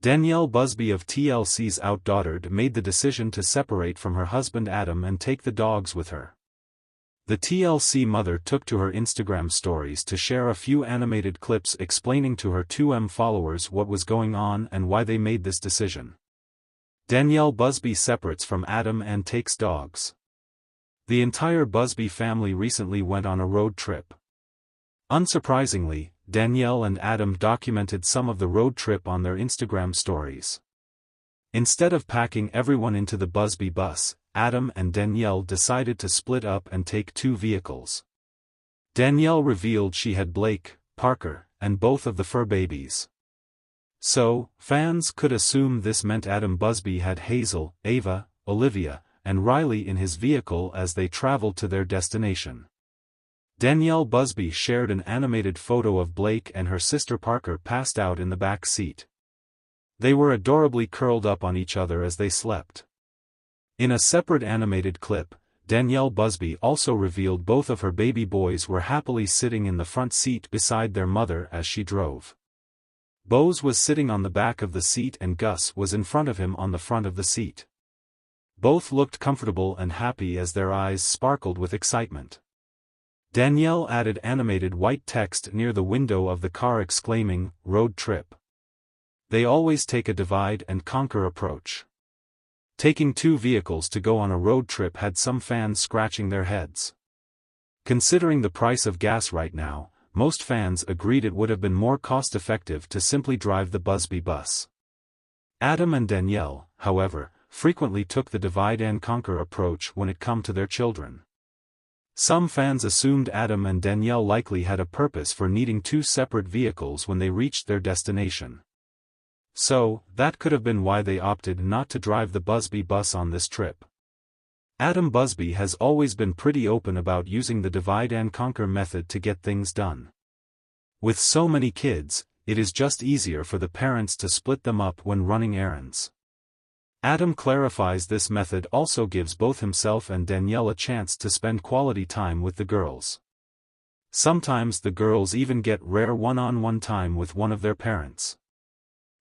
Danielle Busby of TLC's OutDaughtered made the decision to separate from her husband Adam and take the dogs with her. The TLC mother took to her Instagram stories to share a few animated clips explaining to her 2M followers what was going on and why they made this decision. Danielle Busby separates from Adam and takes dogs. The entire Busby family recently went on a road trip. Unsurprisingly, Danielle and Adam documented some of the road trip on their Instagram stories. Instead of packing everyone into the Busby bus, Adam and Danielle decided to split up and take 2 vehicles. Danielle revealed she had Blake, Parker, and both of the fur babies. So, fans could assume this meant Adam Busby had Hazel, Ava, Olivia, and Riley in his vehicle as they traveled to their destination. Danielle Busby shared an animated photo of Blake and her sister Parker passed out in the back seat. They were adorably curled up on each other as they slept. In a separate animated clip, Danielle Busby also revealed both of her baby boys were happily sitting in the front seat beside their mother as she drove. Bose was sitting on the back of the seat and Gus was in front of him on the front of the seat. Both looked comfortable and happy as their eyes sparkled with excitement. Danielle added animated white text near the window of the car exclaiming, "Road trip. They always take a divide-and-conquer approach." Taking 2 vehicles to go on a road trip had some fans scratching their heads. Considering the price of gas right now, most fans agreed it would have been more cost-effective to simply drive the Busby bus. Adam and Danielle, however, frequently took the divide-and-conquer approach when it came to their children. Some fans assumed Adam and Danielle likely had a purpose for needing 2 separate vehicles when they reached their destination. So, that could have been why they opted not to drive the Busby bus on this trip. Adam Busby has always been pretty open about using the divide-and-conquer method to get things done. With so many kids, it is just easier for the parents to split them up when running errands. Adam clarifies this method also gives both himself and Danielle a chance to spend quality time with the girls. Sometimes the girls even get rare one-on-one time with one of their parents.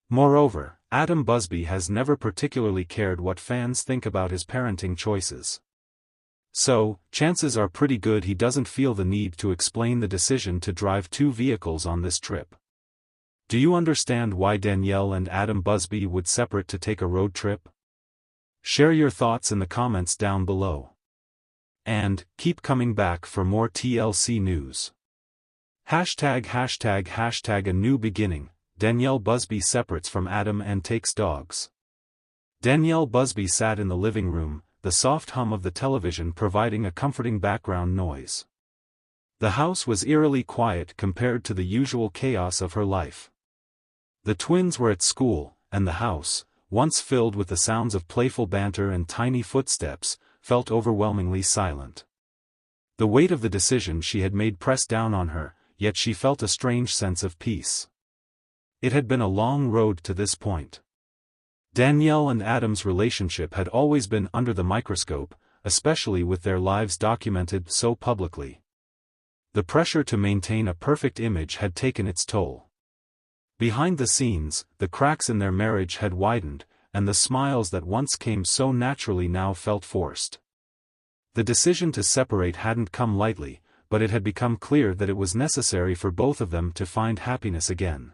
Moreover, Adam Busby has never particularly cared what fans think about his parenting choices. So, chances are pretty good he doesn't feel the need to explain the decision to drive 2 vehicles on this trip. Do you understand why Danielle and Adam Busby would separate to take a road trip? Share your thoughts in the comments down below. And, keep coming back for more TLC news. #### A new beginning, Danielle Busby separates from Adam and takes dogs. Danielle Busby sat in the living room, the soft hum of the television providing a comforting background noise. The house was eerily quiet compared to the usual chaos of her life. The twins were at school, and the house, once filled with the sounds of playful banter and tiny footsteps, felt overwhelmingly silent. The weight of the decision she had made pressed down on her, yet she felt a strange sense of peace. It had been a long road to this point. Danielle and Adam's relationship had always been under the microscope, especially with their lives documented so publicly. The pressure to maintain a perfect image had taken its toll. Behind the scenes, the cracks in their marriage had widened, and the smiles that once came so naturally now felt forced. The decision to separate hadn't come lightly, but it had become clear that it was necessary for both of them to find happiness again.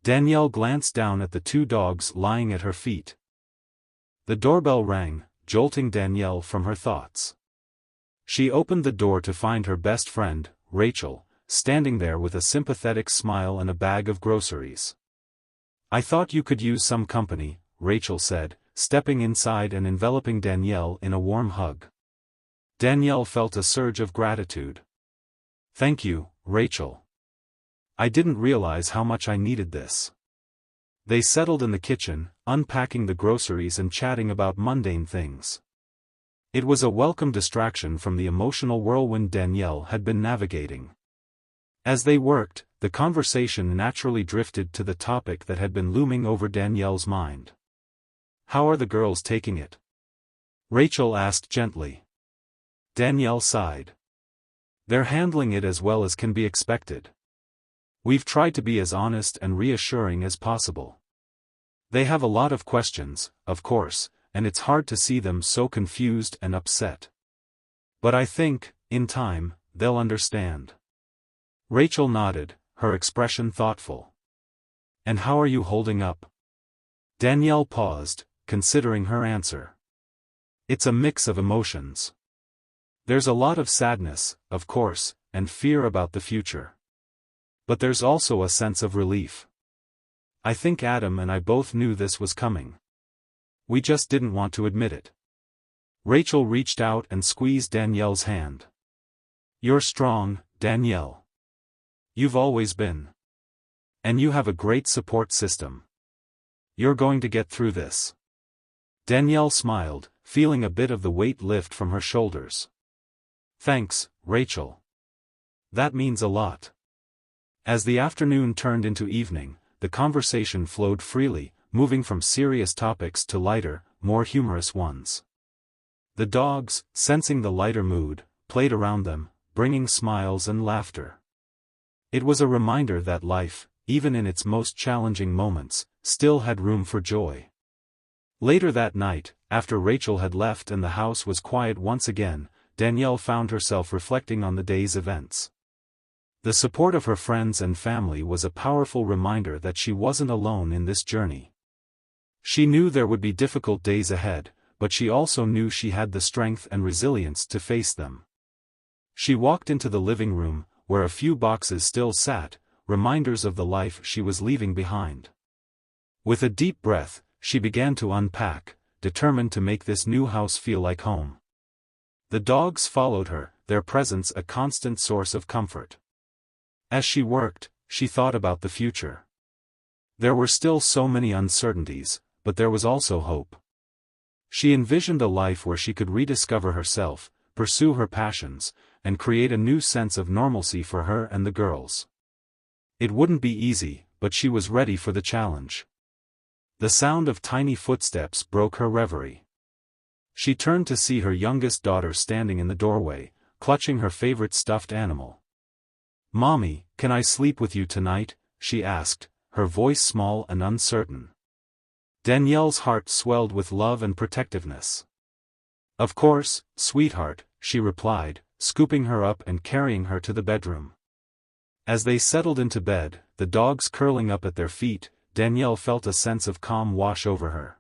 Danielle glanced down at the 2 dogs lying at her feet. The doorbell rang, jolting Danielle from her thoughts. She opened the door to find her best friend, Rachel, standing there with a sympathetic smile and a bag of groceries. "I thought you could use some company," Rachel said, stepping inside and enveloping Danielle in a warm hug. Danielle felt a surge of gratitude. "Thank you, Rachel. I didn't realize how much I needed this." They settled in the kitchen, unpacking the groceries and chatting about mundane things. It was a welcome distraction from the emotional whirlwind Danielle had been navigating. As they worked, the conversation naturally drifted to the topic that had been looming over Danielle's mind. "How are the girls taking it?" Rachel asked gently. Danielle sighed. "They're handling it as well as can be expected. We've tried to be as honest and reassuring as possible." They have a lot of questions, of course, and it's hard to see them so confused and upset. But I think, in time, they'll understand. Rachel nodded, her expression thoughtful. And how are you holding up? Danielle paused, considering her answer. It's a mix of emotions. There's a lot of sadness, of course, and fear about the future. But there's also a sense of relief. I think Adam and I both knew this was coming. We just didn't want to admit it. Rachel reached out and squeezed Danielle's hand. You're strong, Danielle. You've always been. And you have a great support system. You're going to get through this. Danielle smiled, feeling a bit of the weight lift from her shoulders. Thanks, Rachel. That means a lot. As the afternoon turned into evening, the conversation flowed freely, moving from serious topics to lighter, more humorous ones. The dogs, sensing the lighter mood, played around them, bringing smiles and laughter. It was a reminder that life, even in its most challenging moments, still had room for joy. Later that night, after Rachel had left and the house was quiet once again, Danielle found herself reflecting on the day's events. The support of her friends and family was a powerful reminder that she wasn't alone in this journey. She knew there would be difficult days ahead, but she also knew she had the strength and resilience to face them. She walked into the living room, where a few boxes still sat, reminders of the life she was leaving behind. With a deep breath, she began to unpack, determined to make this new house feel like home. The dogs followed her, their presence a constant source of comfort. As she worked, she thought about the future. There were still so many uncertainties, but there was also hope. She envisioned a life where she could rediscover herself, pursue her passions, and create a new sense of normalcy for her and the girls. It wouldn't be easy, but she was ready for the challenge. The sound of tiny footsteps broke her reverie. She turned to see her youngest daughter standing in the doorway, clutching her favorite stuffed animal. "Mommy, can I sleep with you tonight?" she asked, her voice small and uncertain. Danielle's heart swelled with love and protectiveness. "Of course, sweetheart," she replied, scooping her up and carrying her to the bedroom. As they settled into bed, the dogs curling up at their feet, Danielle felt a sense of calm wash over her.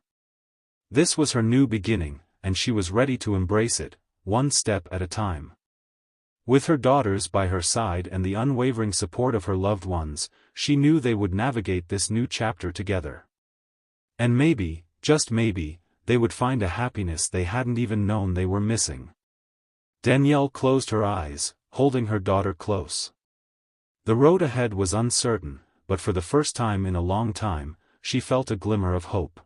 This was her new beginning, and she was ready to embrace it, one step at a time. With her daughters by her side and the unwavering support of her loved ones, she knew they would navigate this new chapter together. And maybe, just maybe, they would find a happiness they hadn't even known they were missing. Danielle closed her eyes, holding her daughter close. The road ahead was uncertain, but for the first time in a long time, she felt a glimmer of hope.